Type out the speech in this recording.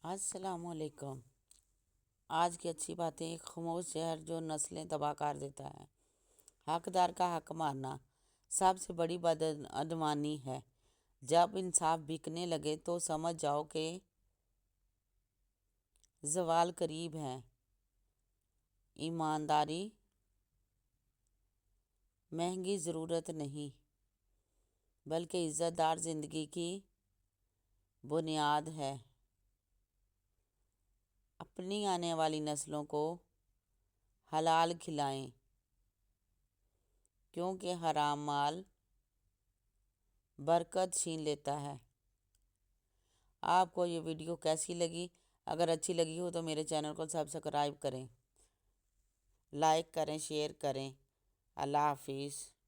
السلام علیکم۔ آج کی اچھی باتیں، ایک خاموش زہر جو نسلیں تباہ کر دیتا ہے۔ حقدار کا حق مارنا سب سے بڑی بدعنوانی ہے۔ جب انصاف بکنے لگے تو سمجھ جاؤ کہ زوال قریب ہے۔ ایمانداری مہنگی ضرورت نہیں، بلکہ عزت دار زندگی کی بنیاد ہے۔ اپنی آنے والی نسلوں کو حلال کھلائیں، کیونکہ حرام مال برکت چھین لیتا ہے۔ آپ کو یہ ویڈیو کیسی لگی؟ اگر اچھی لگی ہو تو میرے چینل کو سبسکرائب کریں، لائک کریں، شیئر کریں۔ اللہ حافظ۔